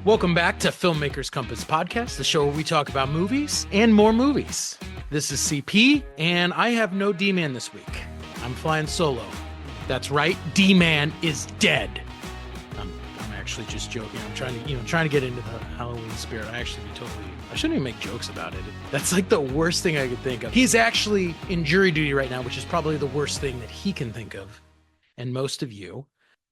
Welcome back to Filmmakers Compass Podcast, the show where we talk about movies and more movies. This is CP, and I have no D-Man this week. I'm flying solo. That's right, D-Man is dead. I'm actually just joking. I'm trying to get into the Halloween spirit. I shouldn't even make jokes about it. That's like the worst thing I could think of. He's actually in jury duty right now, which is probably the worst thing that he can think of. And most of you.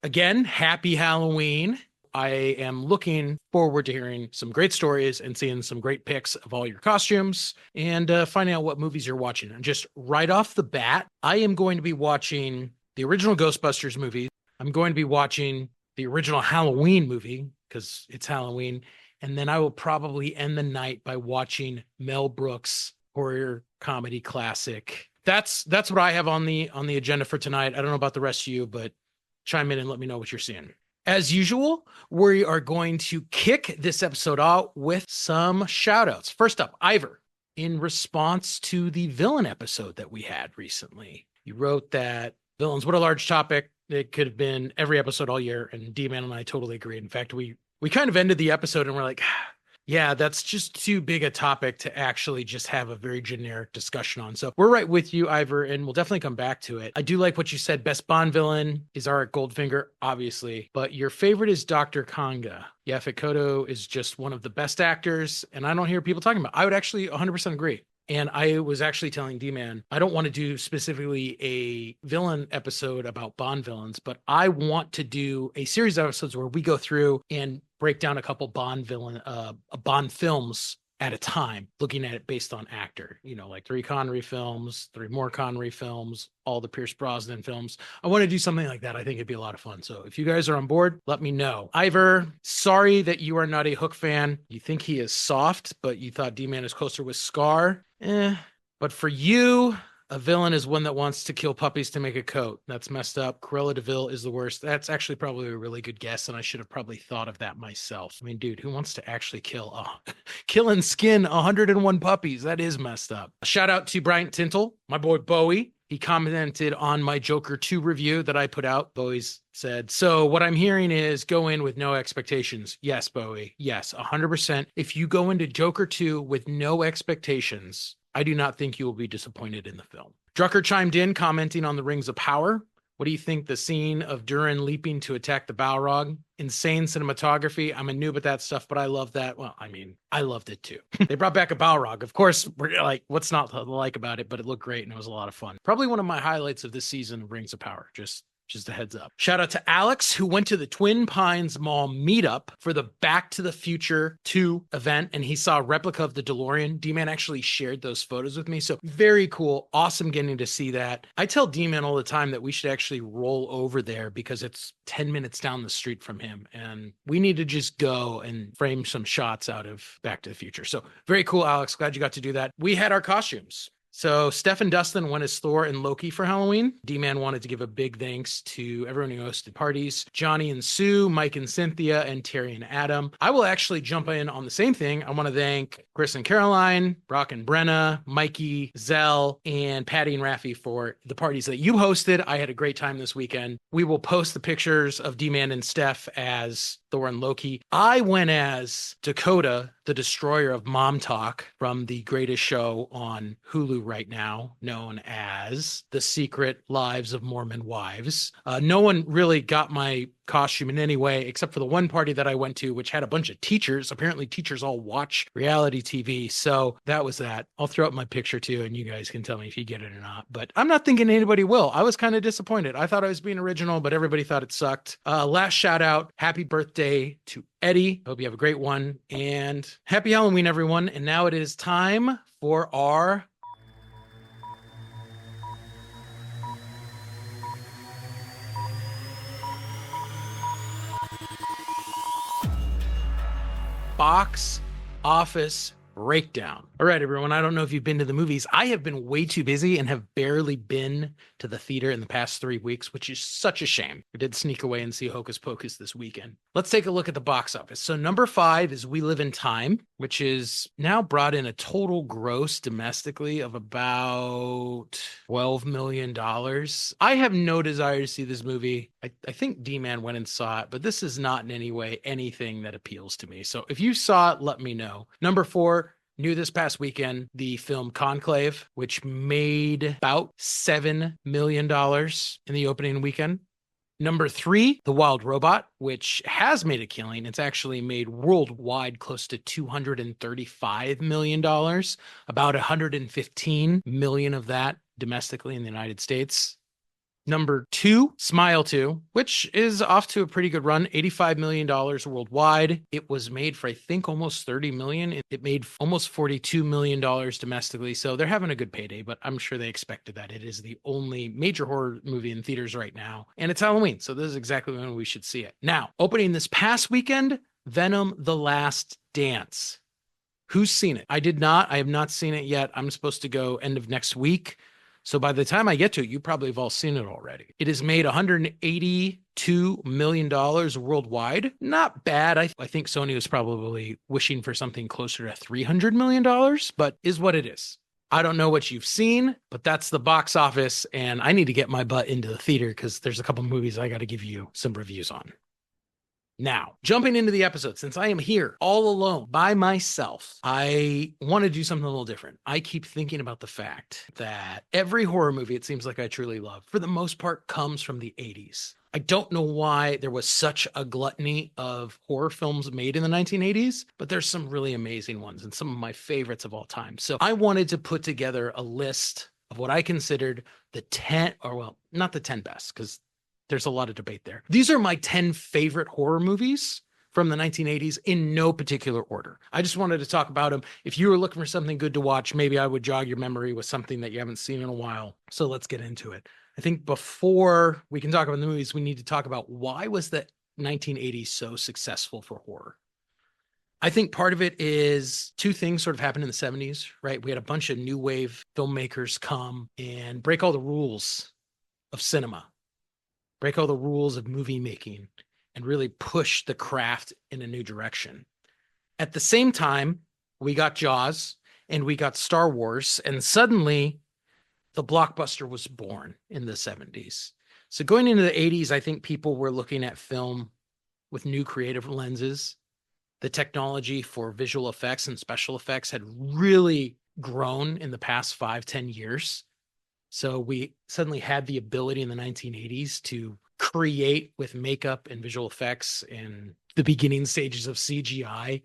Again, happy Halloween. I am looking forward to hearing some great stories and seeing some great pics of all your costumes and finding out what movies you're watching. And just right off the bat, I am going to be watching the original Ghostbusters movie. I'm going to be watching the original Halloween movie because it's Halloween. And then I will probably end the night by watching Mel Brooks' horror comedy classic. That's what I have on the agenda for tonight. I don't know about the rest of you, but chime in and let me know what you're seeing. As usual, we are going to kick this episode out with some shout outs. First up, Ivor, in response to the villain episode that we had recently, you wrote that villains, what a large topic. It could have been every episode all year. And D-Man and I totally agree. In fact, we kind of ended the episode and we're like, yeah, that's just too big a topic to actually just have a very generic discussion on. So we're right with you, Ivor, and we'll definitely come back to it. I do like what you said. Best Bond villain is Eric Goldfinger, obviously, but your favorite is Dr. Kanga. Yaphet Kotto is just one of the best actors, and I don't hear people talking about it. I would actually 100% agree. And I was actually telling D-Man, I don't want to do specifically a villain episode about Bond villains, but I want to do a series of episodes where we go through and break down a couple Bond films at a time, looking at it based on actor, like 3 Connery films, 3 more Connery films, all the Pierce Brosnan films. I want to do something like that. I think it'd be a lot of fun. So if you guys are on board, let me know. Ivor, sorry that you are not a Hook fan. You think he is soft, but you thought D-Man is closer with Scar. But for you, a villain is one that wants to kill puppies to make a coat. That's messed up. Cruella de Vil is the worst. That's actually probably a really good guess, and I should have probably thought of that myself. I mean, dude, who wants to actually kill and skin 101 puppies? That is messed up. Shout out to Bryant Tintle, my boy Bowie. He commented on my Joker 2 review that I put out. Bowie's said, so what I'm hearing is go in with no expectations. Yes, Bowie. Yes, 100%. If you go into Joker 2 with no expectations, I do not think you will be disappointed in the film. Drucker chimed in, commenting on the Rings of Power. What do you think the scene of Durin leaping to attack the Balrog? Insane cinematography. I'm a noob at that stuff, but I love that. Well, I mean, I loved it too. They brought back a Balrog. Of course, we're like, what's not to like about it? But it looked great and it was a lot of fun. Probably one of my highlights of this season of Rings of Power. Just a heads up. Shout out to Alex, who went to the Twin Pines Mall meetup for the Back to the Future 2 event, and he saw a replica of the DeLorean. D-Man actually shared those photos with me, so very cool. Awesome getting to see that. I tell D-Man all the time that we should actually roll over there because it's 10 minutes down the street from him, and we need to just go and frame some shots out of Back to the Future. So very cool, Alex. Glad you got to do that. We had our costumes. So Steph and Dustin went as Thor and Loki for Halloween. D-Man wanted to give a big thanks to everyone who hosted parties. Johnny and Sue, Mike and Cynthia, and Terry and Adam. I will actually jump in on the same thing. I want to thank Chris and Caroline, Brock and Brenna, Mikey, Zell, and Patty and Raffi for the parties that you hosted. I had a great time this weekend. We will post the pictures of D-Man and Steph as Thor and Loki. I went as Dakota, the destroyer of Mom Talk from the greatest show on Hulu right now, known as The Secret Lives of Mormon Wives. No one really got my costume in any way except for the one party that I went to, which had a bunch of teachers. Apparently teachers all watch reality TV. So that was that. I'll throw up my picture too, and you guys can tell me if you get it or not. But I'm not thinking anybody will. I was kind of disappointed. I thought I was being original, but everybody thought it sucked. Last shout out, happy birthday to Eddie. Hope you have a great one. And happy Halloween, everyone. And now it is time for our box office breakdown. All right, everyone. I don't know if you've been to the movies. I have been way too busy and have barely been to the theater in the past 3 weeks, which is such a shame. I did sneak away and see Hocus Pocus this weekend. Let's take a look at the box office. So, number 5 is We Live in Time, which is now brought in a total gross domestically of about $12 million. I have no desire to see this movie. I think D-Man went and saw it, but this is not in any way anything that appeals to me. So, if you saw it, let me know. Number 4, new this past weekend, the film Conclave, which made about $7 million in the opening weekend. Number 3, The Wild Robot, which has made a killing. It's actually made worldwide close to $235 million, about $115 million of that domestically in the United States. Number 2, Smile 2, which is off to a pretty good run, $85 million worldwide. It was made for, I think, almost $30 million. It made almost $42 million domestically. So they're having a good payday, but I'm sure they expected that. It is the only major horror movie in theaters right now. And it's Halloween. So this is exactly when we should see it. Now, opening this past weekend, Venom: The Last Dance. Who's seen it? I did not. I have not seen it yet. I'm supposed to go end of next week. So by the time I get to it, you probably have all seen it already. It has made $182 million worldwide. Not bad. I think Sony was probably wishing for something closer to $300 million, but is what it is. I don't know what you've seen, but that's the box office, and I need to get my butt into the theater because there's a couple movies I got to give you some reviews on. Now, jumping into the episode, since I am here all alone by myself, I want to do something a little different. I keep thinking about the fact that every horror movie, it seems like I truly love, for the most part, comes from the 80s. I don't know why there was such a gluttony of horror films made in the 1980s, but there's some really amazing ones and some of my favorites of all time. So I wanted to put together a list of what I considered the 10, or well, not the 10 best, because there's a lot of debate there. These are my 10 favorite horror movies from the 1980s in no particular order. I just wanted to talk about them. If you were looking for something good to watch, maybe I would jog your memory with something that you haven't seen in a while. So let's get into it. I think before we can talk about the movies, we need to talk about why was the 1980s so successful for horror? I think part of it is two things sort of happened in the 70s, right? We had a bunch of new wave filmmakers come and break all the rules of cinema, break all the rules of movie making, and really push the craft in a new direction. At the same time, we got Jaws and we got Star Wars, and suddenly the blockbuster was born in the 70s. So going into the 80s, I think people were looking at film with new creative lenses. The technology for visual effects and special effects had really grown in the past 5-10 years. So we suddenly had the ability in the 1980s to create with makeup and visual effects and the beginning stages of CGI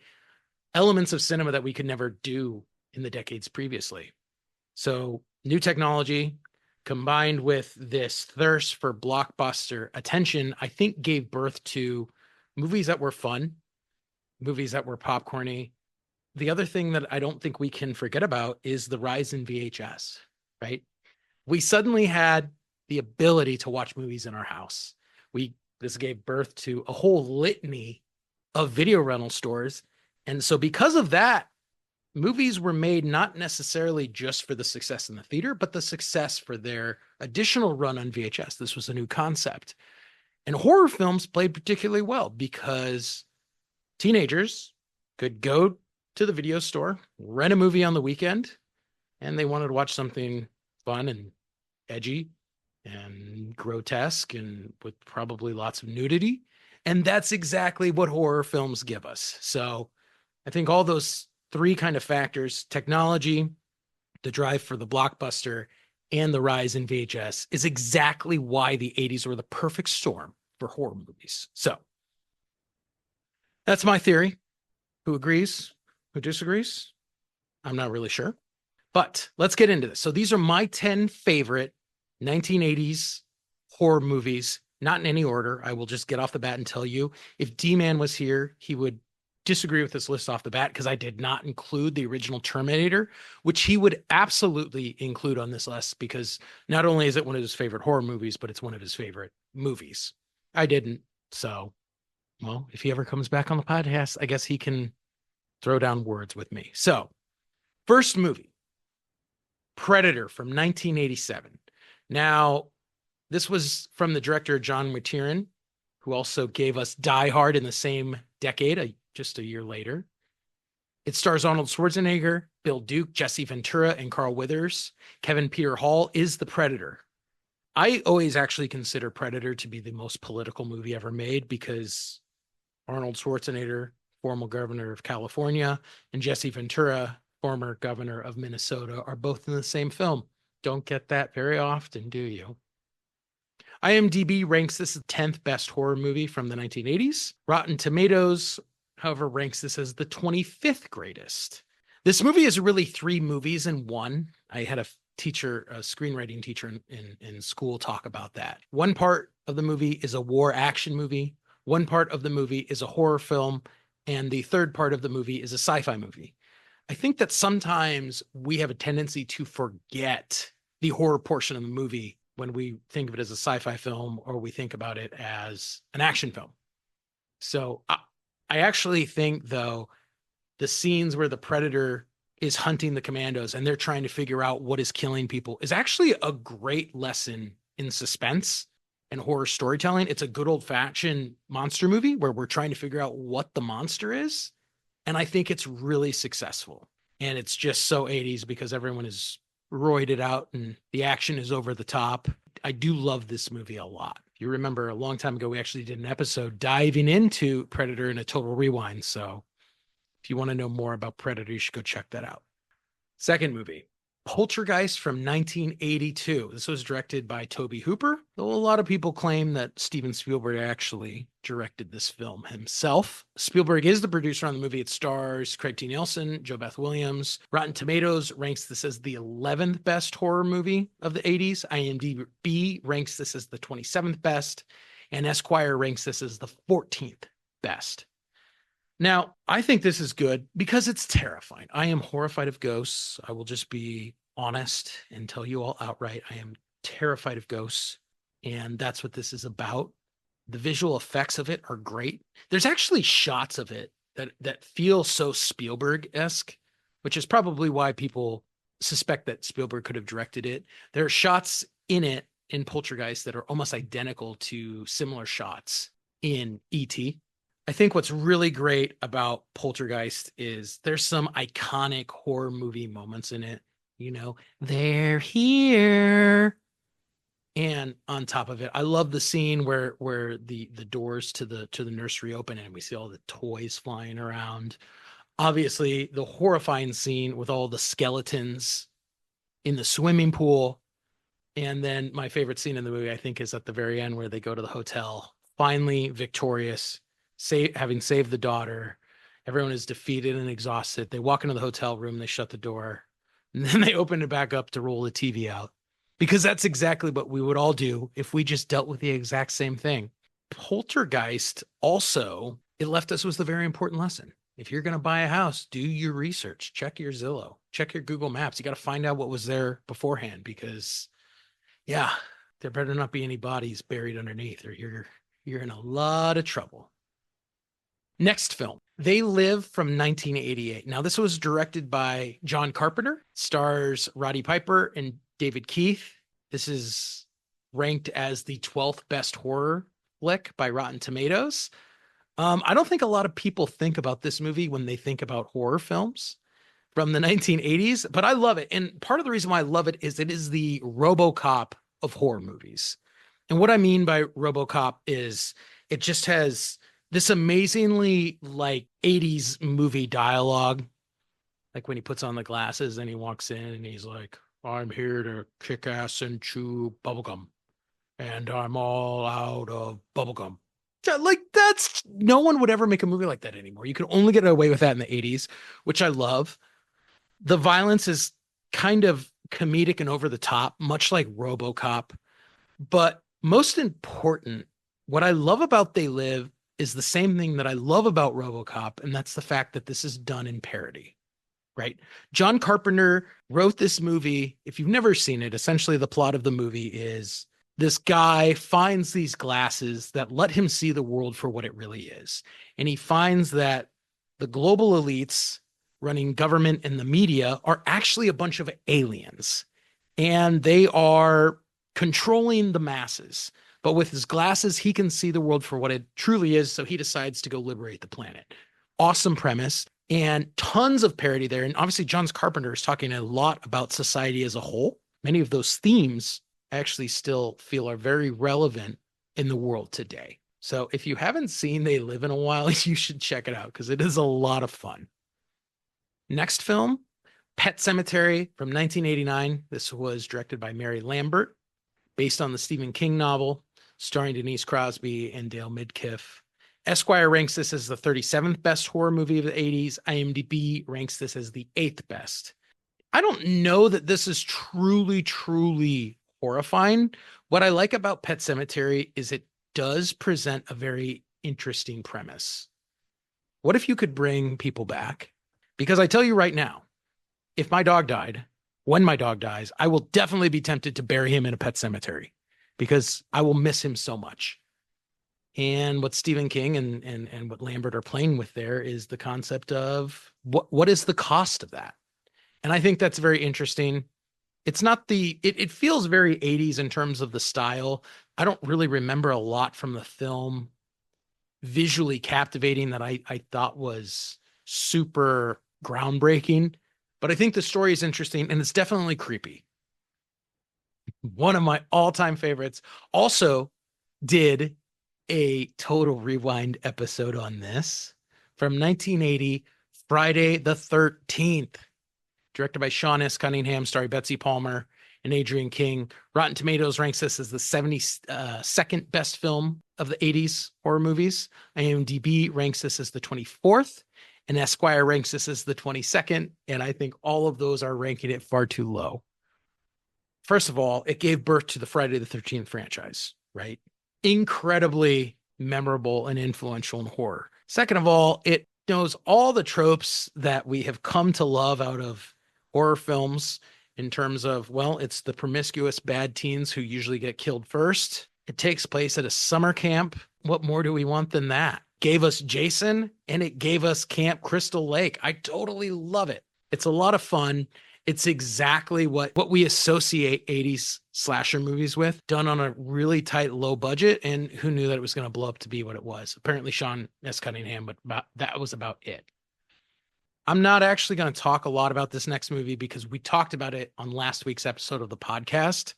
elements of cinema that we could never do in the decades previously. So new technology combined with this thirst for blockbuster attention, I think gave birth to movies that were fun, movies that were popcorny. The other thing that I don't think we can forget about is the rise in VHS, right? We suddenly had the ability to watch movies in our house. This gave birth to a whole litany of video rental stores. And so because of that, movies were made not necessarily just for the success in the theater, but the success for their additional run on VHS. This was a new concept. And horror films played particularly well because teenagers could go to the video store, rent a movie on the weekend, and they wanted to watch something fun and edgy and grotesque and with probably lots of nudity. And that's exactly what horror films give us. So I think all those three kind of factors, technology, the drive for the blockbuster, and the rise in VHS, is exactly why the 80s were the perfect storm for horror movies. So that's my theory. Who agrees? Who disagrees? I'm not really sure. But let's get into this. So these are my 10 favorite 1980s horror movies, not in any order. I will just get off the bat and tell you, if D-Man was here, he would disagree with this list off the bat because I did not include the original Terminator, which he would absolutely include on this list because not only is it one of his favorite horror movies, but it's one of his favorite movies. I didn't. So, well, if he ever comes back on the podcast, I guess he can throw down words with me. So, First movie, Predator from 1987. Now, this was from the director John McTiernan, who also gave us Die Hard in the same decade, just a year later. It stars Arnold Schwarzenegger, Bill Duke, Jesse Ventura, and Carl Weathers. Kevin Peter Hall is the Predator. I always actually consider Predator to be the most political movie ever made because Arnold Schwarzenegger, former governor of California, and Jesse Ventura, former governor of Minnesota, are both in the same film. Don't get that very often, do you? IMDb ranks this the 10th best horror movie from the 1980s. Rotten Tomatoes, however, ranks this as the 25th greatest. This movie is really 3 movies in one. I had a screenwriting teacher in school talk about that. One part of the movie is a war action movie. One part of the movie is a horror film. And the third part of the movie is a sci-fi movie. I think that sometimes we have a tendency to forget the horror portion of the movie when we think of it as a sci-fi film or we think about it as an action film. So I actually think, though, the scenes where the Predator is hunting the commandos and they're trying to figure out what is killing people is actually a great lesson in suspense and horror storytelling. It's a good old-fashioned monster movie where we're trying to figure out what the monster is. And I think it's really successful. And it's just so 80s because everyone is roided out and the action is over the top. I do love this movie a lot. If you remember, a long time ago, we actually did an episode diving into Predator in a total rewind. So if you want to know more about Predator, you should go check that out. Second movie, Poltergeist from 1982. This was directed by Tobe Hooper, though a lot of people claim that Steven Spielberg actually directed this film himself. Spielberg is the producer on the movie. It stars Craig T. Nelson, Jo Beth Williams. Rotten Tomatoes ranks this as the 11th best horror movie of the 80s. IMDb ranks this as the 27th best. And Esquire ranks this as the 14th best. Now, I think this is good because it's terrifying. I am horrified of ghosts. I will just be honest and tell you all outright. I am terrified of ghosts, and that's what this is about. The visual effects of it are great. There's actually shots of it that feel so Spielberg-esque, which is probably why people suspect that Spielberg could have directed it. There are shots in it, in Poltergeist, that are almost identical to similar shots in E.T. I think what's really great about Poltergeist is there's some iconic horror movie moments in it. You know, they're here. And on top of it, I love the scene where the doors to the nursery open and we see all the toys flying around. Obviously, the horrifying scene with all the skeletons in the swimming pool. And then my favorite scene in the movie, I think, is at the very end where they go to the hotel, finally victorious, having saved the daughter. Everyone is defeated and exhausted. They walk into the hotel room, they shut the door, and then they open it back up to roll the TV out. Because that's exactly what we would all do if we just dealt with the exact same thing. Poltergeist also, it left us with a very important lesson. If you're going to buy a house, do your research, check your Zillow, check your Google Maps. You got to find out what was there beforehand because, yeah, there better not be any bodies buried underneath or you're in a lot of trouble. Next film, They Live from 1988. Now, this was directed by John Carpenter, stars Roddy Piper and David Keith. This is ranked as the 12th best horror flick by Rotten Tomatoes. I don't think a lot of people think about this movie when they think about horror films from the 1980s, but I love it. And part of the reason why I love it is the RoboCop of horror movies. And what I mean by RoboCop is it just has this amazingly like 80s movie dialogue. Like when he puts on the glasses and he walks in and he's like, I'm here to kick ass and chew bubblegum. And I'm all out of bubblegum. Like that's, no one would ever make a movie like that anymore. You could only get away with that in the 80s, which I love. The violence is kind of comedic and over the top, much like RoboCop. But most important, what I love about They Live is the same thing that I love about RoboCop, and that's the fact that this is done in parody, right? John Carpenter wrote this movie. If you've never seen it, essentially the plot of the movie is this guy finds these glasses that let him see the world for what it really is. And he finds that the global elites running government and the media are actually a bunch of aliens. And they are controlling the masses. But with his glasses, he can see the world for what it truly is. So he decides to go liberate the planet. Awesome premise and tons of parody there. And obviously, John Carpenter is talking a lot about society as a whole. Many of those themes I actually still feel are very relevant in the world today. So if you haven't seen They Live in a While, you should check it out because it is a lot of fun. Next film, Pet Sematary from 1989. This was directed by Mary Lambert, based on the Stephen King novel, starring Denise Crosby and Dale Midkiff. Esquire ranks this as the 37th best horror movie of the 80s. IMDb ranks this as the 8th best. I don't know that this is truly, truly horrifying. What I like about Pet Sematary is it does present a very interesting premise. What if you could bring people back? Because I tell you right now, if my dog died, when my dog dies, I will definitely be tempted to bury him in a pet cemetery because I will miss him so much. And what Stephen King and what Lambert are playing with there is the concept of what is the cost of that? And I think that's very interesting. It's not it feels very 80s in terms of the style. I don't really remember a lot from the film visually captivating that I thought was super groundbreaking. But I think the story is interesting and it's definitely creepy. One of my all-time favorites also did a Total Rewind episode on this from 1980, Friday the 13th, directed by Sean S. Cunningham, starring Betsy Palmer and Adrian King. Rotten Tomatoes ranks this as the 72nd best film of the 80s horror movies. IMDb ranks this as the 24th. And Esquire ranks this as the 22nd. And I think all of those are ranking it far too low. First of all, it gave birth to the Friday the 13th franchise, right? Incredibly memorable and influential in horror. Second of all, it knows all the tropes that we have come to love out of horror films in terms of, well, it's the promiscuous bad teens who usually get killed first. It takes place at a summer camp. What more do we want than that? Gave us Jason and it gave us Camp Crystal Lake. I totally love it. It's a lot of fun. It's exactly what we associate 80s slasher movies with, done on a really tight, low budget. And who knew that it was going to blow up to be what it was? Apparently Sean S. Cunningham, but that was about it. I'm not actually going to talk a lot about this next movie because we talked about it on last week's episode of the podcast.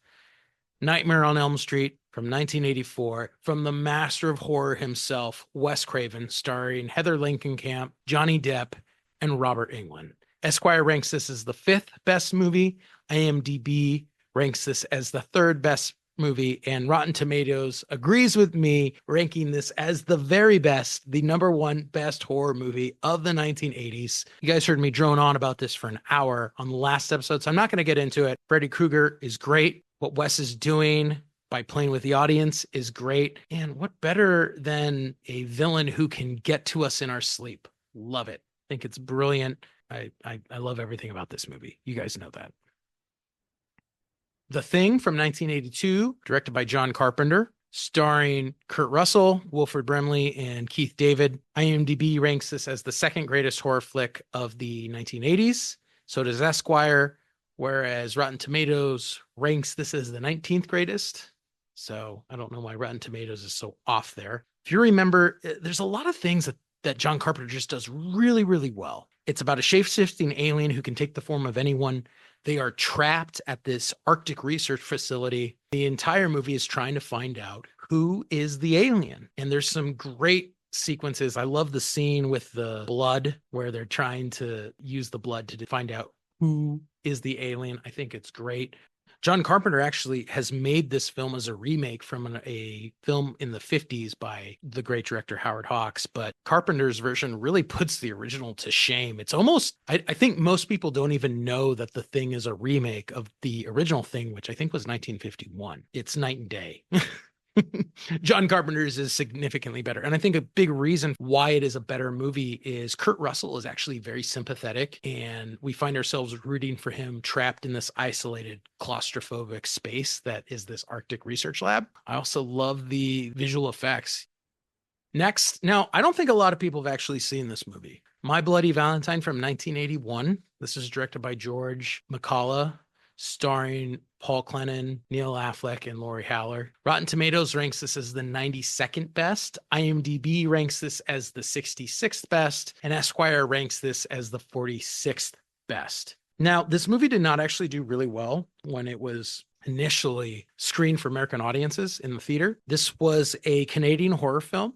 Nightmare on Elm Street from 1984, from the master of horror himself, Wes Craven, starring Heather Langenkamp, Johnny Depp, and Robert Englund. Esquire ranks this as the 5th best movie. IMDb ranks this as the 3rd best movie. And Rotten Tomatoes agrees with me, ranking this as the very best, the #1 best horror movie of the 1980s. You guys heard me drone on about this for an hour on the last episode, so I'm not going to get into it. Freddy Krueger is great. What Wes is doing by playing with the audience is great. And what better than a villain who can get to us in our sleep? Love it. I think it's brilliant. I love everything about this movie. You guys know that. The Thing from 1982, directed by John Carpenter, starring Kurt Russell, Wilford Brimley, and Keith David. IMDb ranks this as the 2nd greatest horror flick of the 1980s. So does Esquire, whereas Rotten Tomatoes ranks this as the 19th greatest. So I don't know why Rotten Tomatoes is so off there. If you remember, there's a lot of things that John Carpenter just does really, really well. It's about a shape-shifting alien who can take the form of anyone. They are trapped at this Arctic research facility. The entire movie is trying to find out who is the alien. And there's some great sequences. I love the scene with the blood where they're trying to use the blood to find out who is the alien. I think it's great. John Carpenter actually has made this film as a remake from a film in the 50s by the great director Howard Hawks, but Carpenter's version really puts the original to shame. It's almost, I think most people don't even know that The Thing is a remake of the original Thing, which I think was 1951. It's night and day. John Carpenter's is significantly better. And I think a big reason why it is a better movie is Kurt Russell is actually very sympathetic, and we find ourselves rooting for him trapped in this isolated claustrophobic space that is this Arctic research lab. I also love the visual effects. Next, now, I don't think a lot of people have actually seen this movie. My Bloody Valentine from 1981. This is directed by George McCullough, starring Paul Clennon, Neil Affleck, and Lori Haller. Rotten Tomatoes ranks this as the 92nd best. IMDb ranks this as the 66th best, and Esquire ranks this as the 46th best. Now, this movie did not actually do really well when it was initially screened for American audiences in the theater. This was a Canadian horror film,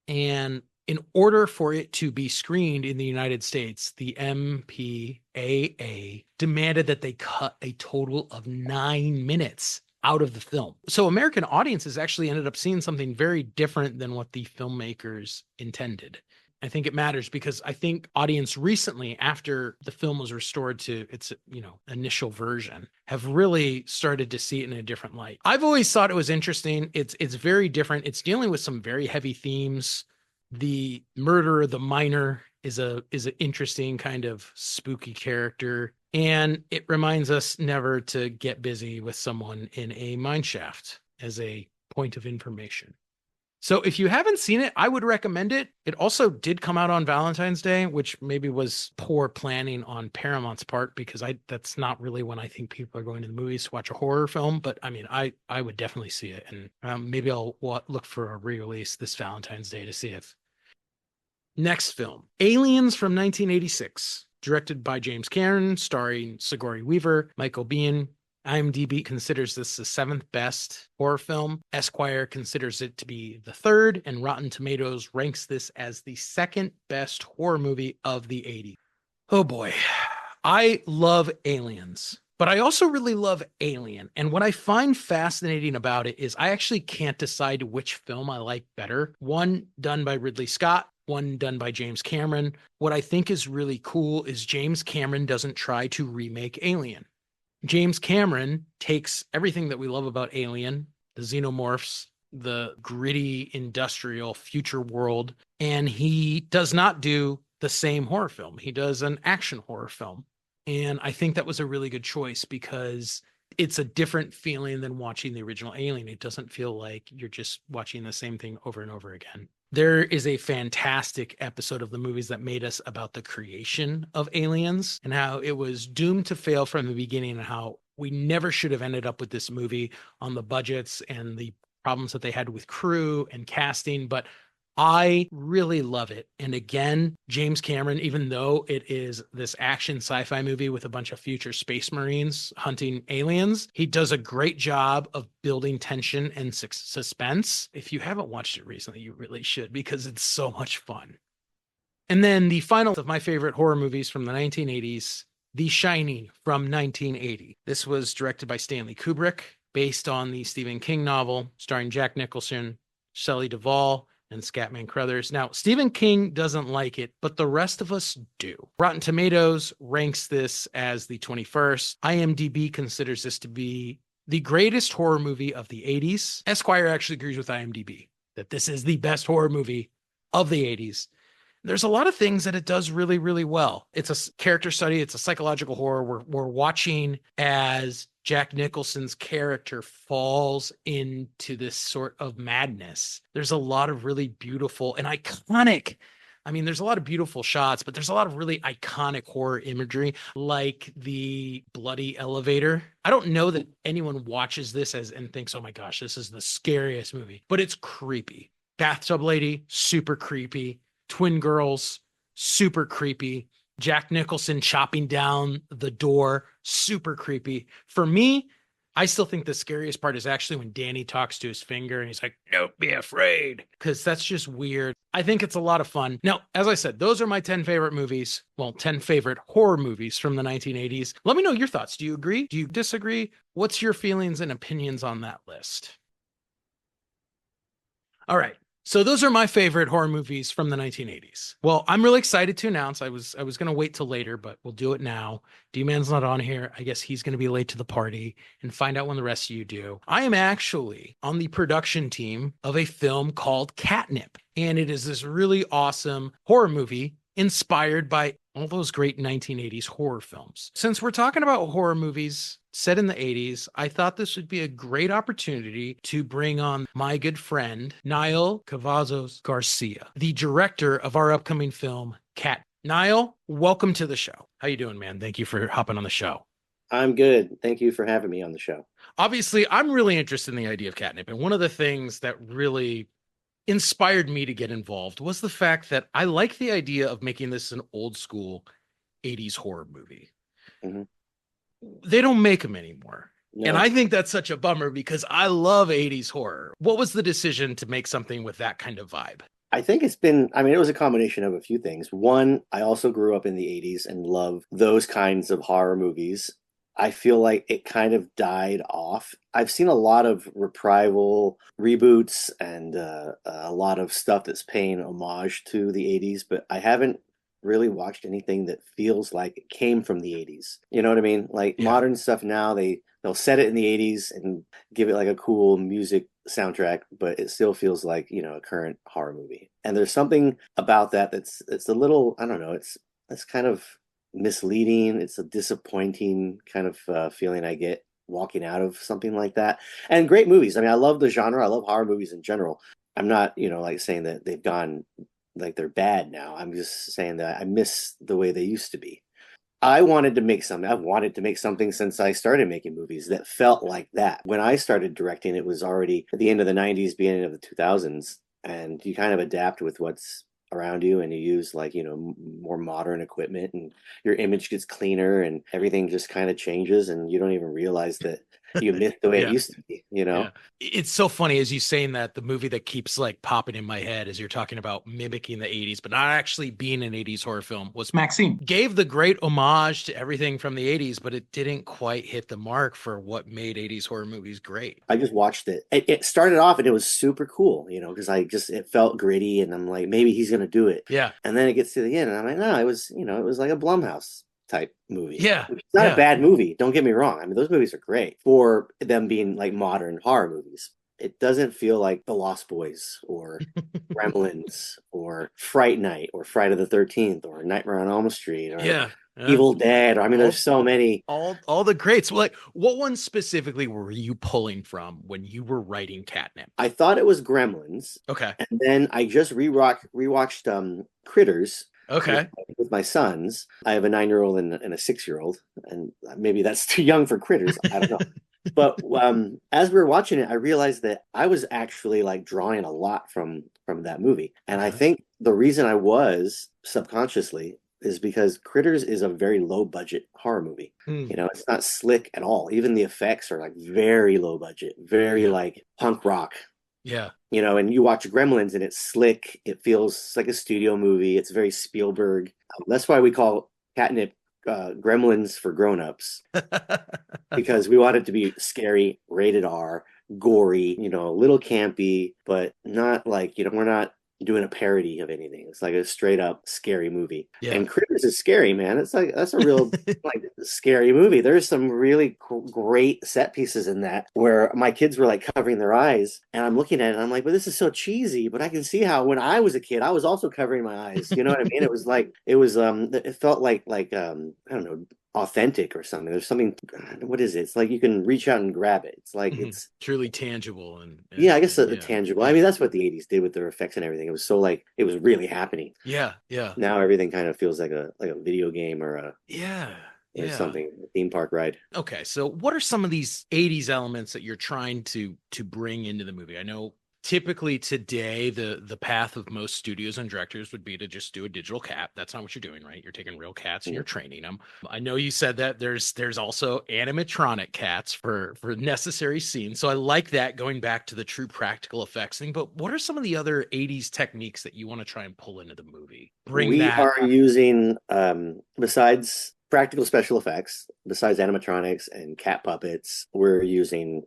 and in order for it to be screened in the United States, the MPAA demanded that they cut a total of 9 minutes out of the film. So American audiences actually ended up seeing something very different than what the filmmakers intended. I think it matters because I think audience recently, after the film was restored to its, initial version, have really started to see it in a different light. I've always thought it was interesting. It's very different. It's dealing with some very heavy themes. The murderer, the miner, is an interesting kind of spooky character. And it reminds us never to get busy with someone in a mine shaft as a point of information. So if you haven't seen it, I would recommend it. It also did come out on Valentine's Day, which maybe was poor planning on Paramount's part, because that's not really when I think people are going to the movies to watch a horror film. But I mean, I would definitely see it. And maybe I'll look for a re-release this Valentine's Day to see it. Next film, Aliens from 1986, directed by James Cameron, starring Sigourney Weaver, Michael Biehn. IMDb considers this the 7th best horror film. Esquire considers it to be the 3rd, and Rotten Tomatoes ranks this as the 2nd best horror movie of the 80s. Oh boy, I love Aliens, but I also really love Alien. And what I find fascinating about it is I actually can't decide which film I like better. One done by Ridley Scott, one done by James Cameron. What I think is really cool is James Cameron doesn't try to remake Alien. James Cameron takes everything that we love about Alien, the xenomorphs, the gritty industrial future world, and he does not do the same horror film. He does an action horror film. And I think that was a really good choice because it's a different feeling than watching the original Alien. It doesn't feel like you're just watching the same thing over and over again. There is a fantastic episode of the movies that made us about the creation of Aliens and how it was doomed to fail from the beginning, and how we never should have ended up with this movie on the budgets and the problems that they had with crew and casting. But I really love it. And again, James Cameron, even though it is this action sci-fi movie with a bunch of future space marines hunting aliens, he does a great job of building tension and suspense. If you haven't watched it recently, you really should, because it's so much fun. And then the final of my favorite horror movies from the 1980s, The Shining from 1980. This was directed by Stanley Kubrick, based on the Stephen King novel, starring Jack Nicholson, Shelley Duvall, and Scatman Crothers. Now, Stephen King doesn't like it, but the rest of us do. Rotten Tomatoes ranks this as the 21st. IMDb considers this to be the greatest horror movie of the 80s. Esquire actually agrees with IMDb that this is the best horror movie of the 80s. There's a lot of things that it does really, really well. It's a character study. It's a psychological horror. We're watching as Jack Nicholson's character falls into this sort of madness. There's a lot of really beautiful and iconic, there's a lot of beautiful shots, but there's a lot of really iconic horror imagery, like the bloody elevator. I don't know that anyone watches this and thinks, oh my gosh, this is the scariest movie, but it's creepy. Bathtub lady, super creepy. Twin girls, super creepy. Jack Nicholson chopping down the door, super creepy. For me, I still think the scariest part is actually when Danny talks to his finger and he's like, "Don't be afraid," because that's just weird. I think it's a lot of fun. Now, as I said, those are my 10 favorite movies. Well, 10 favorite horror movies from the 1980s. Let me know your thoughts. Do you agree? Do you disagree? What's your feelings and opinions on that list? All right. So those are my favorite horror movies from the 1980s. Well, I'm really excited to announce, I was going to wait till later, but we'll do it now. D-Man's not on here. I guess he's going to be late to the party, and find out when the rest of you do. I am actually on the production team of a film called CATnip, and it is this really awesome horror movie inspired by all those great 1980s horror films. Since we're talking about horror movies set in the 80s, I thought this would be a great opportunity to bring on my good friend, Nyle Cavazos Garcia, the director of our upcoming film, CATnip. Nyle, welcome to the show. How you doing, man? Thank you for hopping on the show. I'm good. Thank you for having me on the show. Obviously, I'm really interested in the idea of catnip, and one of the things that really inspired me to get involved was the fact that I like the idea of making this an old school 80s horror movie. Hmm. They don't make them anymore. And No, I think that's such a bummer because I love 80s horror. What was the decision to make something with that kind of vibe? I think I mean, it was a combination of a few things. One, I also grew up in the 80s and love those kinds of horror movies. I feel like it kind of died off. I've seen a lot of reprival reboots and a lot of stuff that's paying homage to the 80s, but I haven't really watched anything that feels like it came from the 80s. You know what I mean? Like Yeah. modern stuff now, they'll set it in the 80s and give it like a cool music soundtrack, but it still feels like, a current horror movie. And there's something about that that's it's a little, I don't know, it's kind of misleading. It's a disappointing kind of feeling I get walking out of something like that. And great movies. I mean, I love the genre. I love horror movies in general. I'm not, like saying that they've gone like they're bad now. I'm just saying that I miss the way they used to be. I wanted to make something. I've wanted to make something since I started making movies that felt like that. When I started directing, it was already at the end of the 90s, beginning of the 2000s, and you kind of adapt with what's around you and you use like, more modern equipment and your image gets cleaner and everything just kind of changes and you don't even realize that you missed the way it Yeah. used to be. Yeah. It's so funny as you saying that the movie that keeps like popping in my head as you're talking about mimicking the 80s, but not actually being an 80s horror film was Maxine. Gave the great homage to everything from the 80s, but it didn't quite hit the mark for what made 80s horror movies great. I just watched it. It started off and it was super cool, because it felt gritty and I'm like, maybe he's gonna do it. Yeah. And then it gets to the end and I'm like, no, it was like a Blumhouse type movie. Yeah. Which is not a Yeah. bad movie. Don't get me wrong. I mean, those movies are great for them being like modern horror movies. It doesn't feel like The Lost Boys or Gremlins or Fright Night or Friday the 13th or Nightmare on Elm Street or Yeah. Yeah. Evil Dead. I mean, there's All so many. all the greats. Well, like what one specifically were you pulling from when you were writing Catnip? I thought it was Gremlins, Okay. and then I just rewatched Critters with, Okay. with my sons. I have a 9-year-old and a 6-year-old, and maybe that's too young for Critters. I don't know. But as we were watching it, I realized that I was actually like drawing a lot from that movie, and I Okay. think the reason I was subconsciously is because Critters is a very low budget horror movie. Hmm. It's not slick at all. Even the effects are like very low budget, very Yeah. like punk rock. Yeah. And you watch Gremlins and it's slick. It feels like a studio movie. It's very Spielberg. That's why we call Catnip Gremlins for grown-ups, because we want it to be scary, rated R, gory, a little campy, but not like, we're not doing a parody of anything. It's like a straight up scary movie. Yeah. And Critters is scary, man. It's like that's a real like scary movie. There's some really great set pieces in that where my kids were like covering their eyes, and I'm looking at it and I'm like, but this is so cheesy. But I can see how when I was a kid, I was also covering my eyes. You know what I mean? It felt like I don't know, authentic or something. There's something, what is it? It's like you can reach out and grab it. It's like it's truly tangible yeah, I guess a yeah. tangible. I Yeah. mean, that's what the 80s did with their effects and everything. It was so like it was really happening. Yeah. Yeah. Now everything kind of feels like a video game Yeah. or Yeah. something, a theme park ride. Okay, so what are some of these 80s elements that you're trying to bring into the movie? I know typically today the path of most studios and directors would be to just do a digital cat. That's not what you're doing, right? You're taking real cats and you're training them. I know you said that there's also animatronic cats for necessary scenes. So I like that, going back to the true practical effects thing. But what are some of the other 80s techniques that you want to try and pull into the movie? Bring We that. are using besides practical special effects, besides animatronics and cat puppets, we're using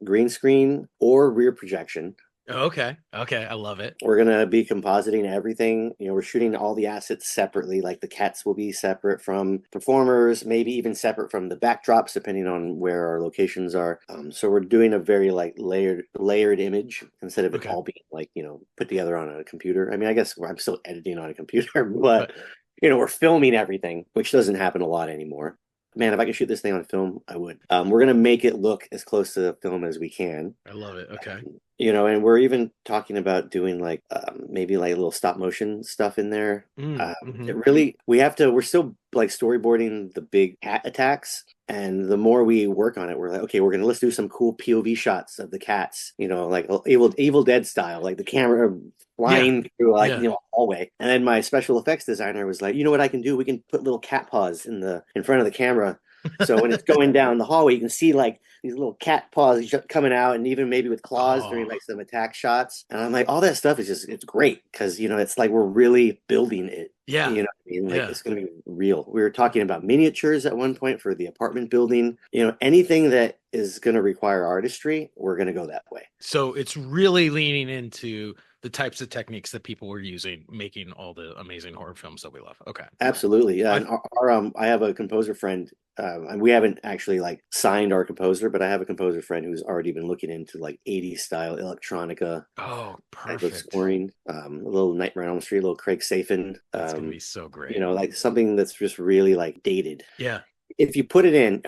green screen or rear projection. Okay. Okay. I love it. We're gonna be compositing everything. We're shooting all the assets separately. Like the cats will be separate from performers, maybe even separate from the backdrops, depending on where our locations are. So we're doing a very like layered image instead of it Okay. all being like put together on a computer. I mean, I guess I'm still editing on a computer, but we're filming everything, which doesn't happen a lot anymore. Man, if I could shoot this thing on film, I would. We're gonna make it look as close to the film as we can. I love it. Okay. And we're even talking about doing like maybe like little stop motion stuff in there. Mm-hmm. We're still like storyboarding the big cat attacks. And the more we work on it, we're like, okay, let's do some cool POV shots of the cats, like Evil Dead style, like the camera Yeah. flying through like, Yeah. a hallway. And then my special effects designer was like, you know what I can do? We can put little cat paws in front of the camera. So when it's going down the hallway, you can see like these little cat paws coming out, and even maybe with claws during Oh, like some attack shots. And I'm like, all that stuff is it's great because it's like we're really building it. yeah. What I mean? Like Yeah. it's going to be real. We were talking about miniatures at one point for the apartment building. Anything that is going to require artistry, we're going to go that way. So it's really leaning into the types of techniques that people were using, making all the amazing horror films that we love. Okay. Absolutely, yeah. I And I have a composer friend. And we haven't actually like signed our composer, but I have a composer friend who's already been looking into like 80s style electronica Oh, type of perfect. scoring. A little Nightmare on Elm Street, a little Craig Safin. That's gonna be so great. Like something that's just really like dated. Yeah. If you put it in,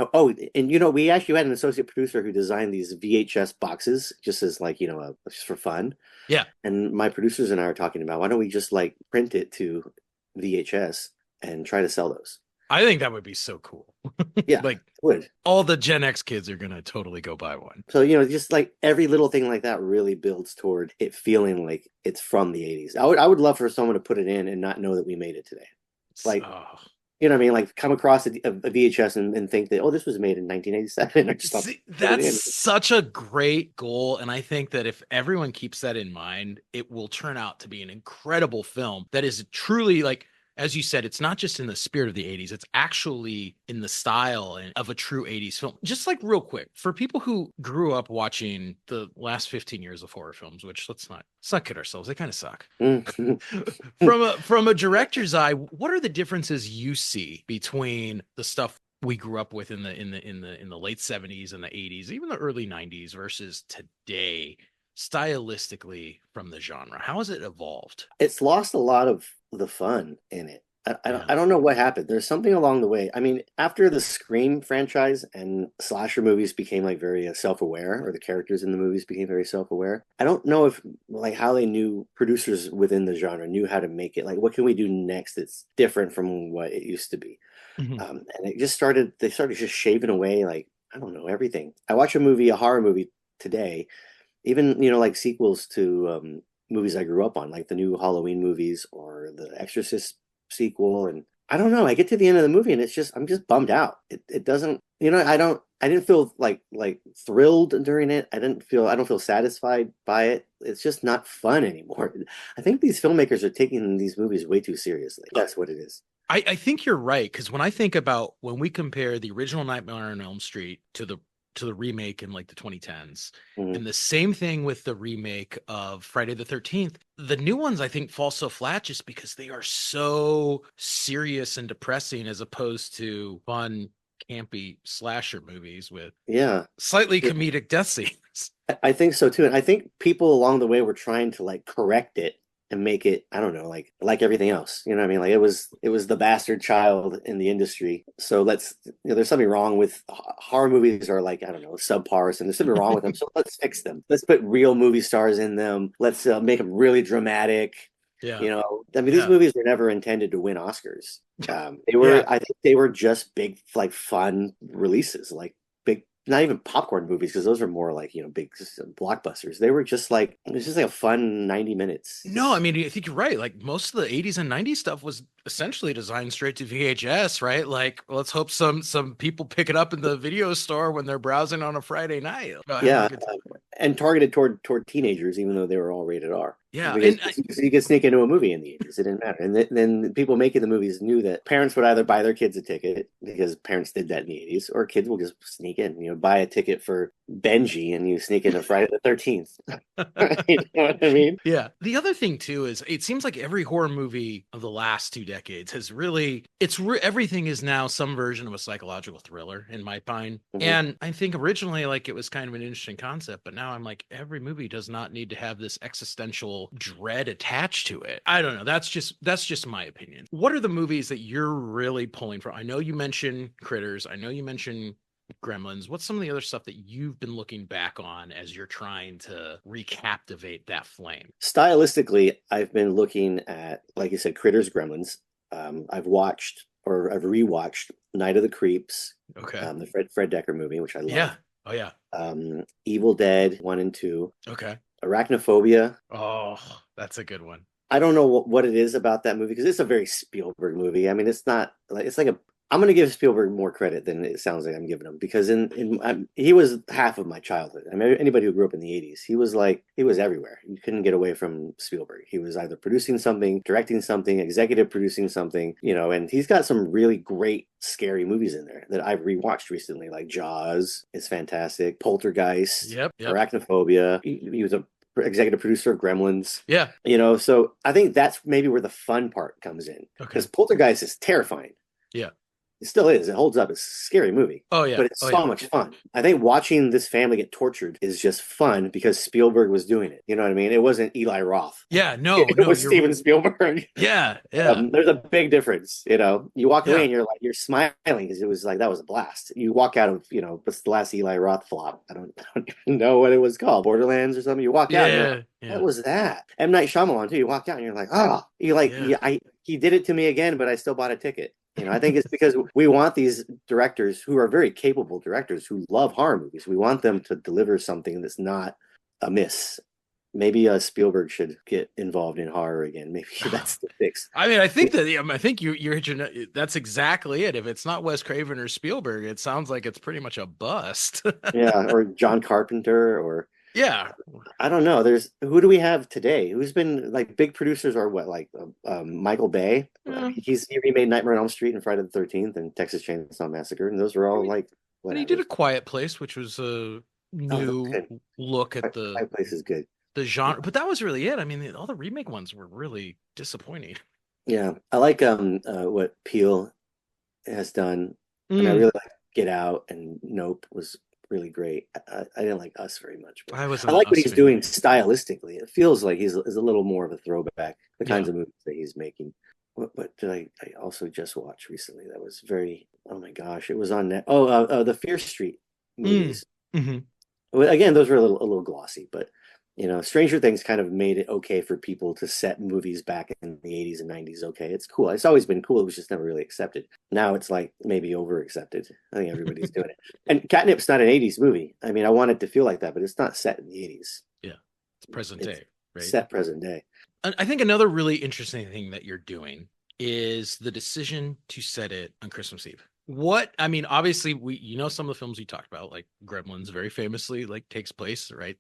and we actually had an associate producer who designed these VHS boxes just as like, just for fun. Yeah. And my producers and I are talking about why don't we just like print it to VHS and try to sell those. I think that would be so cool. Yeah, Like would. all the Gen X kids are gonna totally go buy one. So, just like every little thing like that really builds toward it feeling like it's from the 80s. I would love for someone to put it in and not know that we made it today. Like, Oh. you know what I mean? Like come across a VHS and think that, oh, this was made in 1987 or something. See, that's such a great goal. And I think that if everyone keeps that in mind, it will turn out to be an incredible film that is truly like, as you said, it's not just in the spirit of the 80s, it's actually in the style of a true 80s film. Just like real quick, for people who grew up watching the last 15 years of horror films, which let's not kid ourselves, they kind of suck. From a director's eye, what are the differences you see between the stuff we grew up with in the late 70s and the 80s, even the early 90s versus today, stylistically from the genre? How has it evolved? It's lost a lot of the fun in it. Yeah. I don't know what happened. There's something along the way. I mean, after the Scream franchise and slasher movies became like very self-aware, or the characters in the movies became very self-aware. I don't know if like how they knew producers within the genre knew how to make it like what can we do next that's different from what it used to be. Mhm. And they started just shaving away like I don't know everything. I watch a horror movie today, even like sequels to movies I grew up on, like the new Halloween movies or the Exorcist sequel, and I don't know. I get to the end of the movie and I'm just bummed out. It doesn't, I didn't feel like thrilled during it. I don't feel satisfied by it. It's just not fun anymore. I think these filmmakers are taking these movies way too seriously. That's what it is. I think you're right, because when we compare the original Nightmare on Elm Street to the remake in like the 2010s, Mhm. and the same thing with the remake of Friday the 13th, the new ones I think fall so flat just because they are so serious and depressing as opposed to fun, campy slasher movies with Yeah. slightly comedic death scenes. I think so too. And I think people along the way were trying to like correct it and make it, I don't know, like everything else. You know what I mean? Like it was the bastard child in the industry. So there's something wrong with horror movies are like, I don't know, subpars, and there's something wrong with them. So let's fix them. Let's put real movie stars in them. Let's make them really dramatic. Yeah. I mean, these movies were never intended to win Oscars. I think they were just big, like fun releases, like big, not even popcorn movies, because those are more like, big blockbusters. They were just like, it was just like a fun 90 minutes. No, I mean, I think you're right. Like most of the 80s and 90s stuff was essentially designed straight to VHS, right? Like, let's hope some people pick it up in the video store when they're browsing on a Friday night. Yeah, and targeted toward teenagers, even though they were all rated R. Yeah, because you could sneak into a movie in the 80s. It didn't matter. And then people making the movies knew that parents would either buy their kids a ticket because parents did that in the 80s, or kids will just sneak in, buy a ticket for Benji and you sneak into Friday the 13th. You know what I mean? Yeah. The other thing too is it seems like every horror movie of the last 2 decades has really, everything is now some version of a psychological thriller in my mind. Mm-hmm. And I think originally like it was kind of an interesting concept, but now I'm like, every movie does not need to have this existential dread attached to it. I don't know. That's just my opinion. What are the movies that you're really pulling from? I know you mentioned Critters. I know you mentioned Gremlins, what's some of the other stuff that you've been looking back on as you're trying to recaptivate that flame? Stylistically, I've been looking at, like you said, Critters, Gremlins. I've watched or I've rewatched Night of the Creeps, Okay. the Fred Decker movie, which I Yeah. love. Oh yeah. Evil Dead 1 and 2, Okay. Arachnophobia. Oh, that's a good one. I don't know what it is about that movie because it's a very Spielberg movie. I mean, it's not like it's like a. I'm going to give Spielberg more credit than it sounds like I'm giving him because he was half of my childhood. I mean, anybody who grew up in the '80s, he was everywhere. You couldn't get away from Spielberg. He was either producing something, directing something, executive producing something, and he's got some really great scary movies in there that I've rewatched recently, like Jaws is fantastic, Poltergeist, Yep. Arachnophobia. He was a executive producer of Gremlins. Yeah. So I think that's maybe where the fun part comes in because Okay. Poltergeist is terrifying. Yeah. It still is. It holds up. It's a scary movie. Oh yeah. But it's Oh so yeah. much fun. I think watching this family get tortured is just fun because Spielberg was doing it. You know what I mean? It wasn't Eli Roth. Yeah. No. It No. was Steven Spielberg. Yeah. Yeah. There's a big difference. You walk away Yeah. and you're smiling because it was like that was a blast. You walk out of what's the last Eli Roth flop? I don't even know what it was called, Borderlands or something. You walk out and you're like, Yeah. what was that? M. Night Shyamalan too. You walk out and you're like, oh, Yeah. he did it to me again, but I still bought a ticket. I think it's because we want these directors who are very capable directors who love horror movies. We want them to deliver something that's not a miss. Maybe Spielberg should get involved in horror again. Maybe that's the fix. I mean, I think that's exactly it. If it's not Wes Craven or Spielberg, it sounds like it's pretty much a bust. Yeah, or John Carpenter, or Yeah. I don't know. Who do we have today? Who's been like big producers? Are what like Michael Bay? Yeah. He remade Nightmare on Elm Street and Friday the 13th and Texas Chainsaw Massacre, and those are all like. And he did A Quiet Place, which was a new look at Quiet Place is good. The genre, but that was really it. I mean, all the remake ones were really disappointing. Yeah, I like what Peele has done, and I really like Get Out, and Nope was really great. I didn't like Us very much, but I like what he's doing stylistically. It feels like he's a little more of a throwback, the kinds of movies that he's making. What did I also just watch recently that was very, oh my gosh, it was on net. The Fear Street movies. Mm-hmm. Well, again, those were a little glossy, but Stranger Things kind of made it okay for people to set movies back in the 80s and 90s. Okay, it's cool. It's always been cool. It was just never really accepted. Now it's like maybe over accepted. I think everybody's doing it. And CATnip's not an 80s movie. I mean, I want it to feel like that, but it's not set in the 80s. Yeah, it's present day, right? Set present day. I think another really interesting thing that you're doing is the decision to set it on Christmas Eve. I mean, obviously, some of the films we talked about, like Gremlins, very famously, like takes place, right?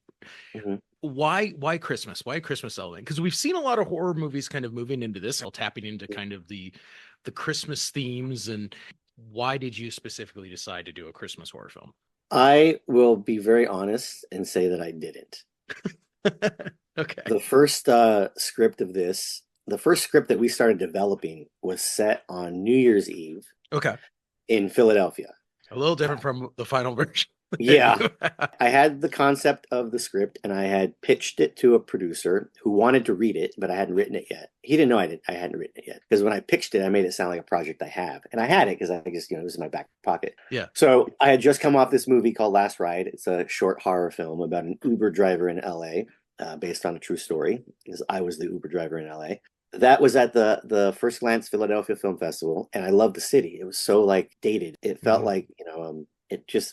Mm-hmm. Why Christmas? Why Christmas element? Because we've seen a lot of horror movies kind of moving into this, tapping into kind of the Christmas themes. And why did you specifically decide to do a Christmas horror film? I will be very honest and say that I didn't. Okay. The first script that we started developing was set on New Year's Eve. Okay. In Philadelphia. A little different from the final version. Yeah. I had the concept of the script and I had pitched it to a producer who wanted to read it, but I hadn't written it yet. He didn't know I hadn't written it yet. Because when I pitched it, I made it sound like a project I have. And I had it because I guess, it was in my back pocket. Yeah. So I had just come off this movie called Last Ride. It's a short horror film about an Uber driver in LA, based on a true story, because I was the Uber driver in LA. That was at the First Glance Philadelphia Film Festival, and I loved the city. It was so like dated. It felt like it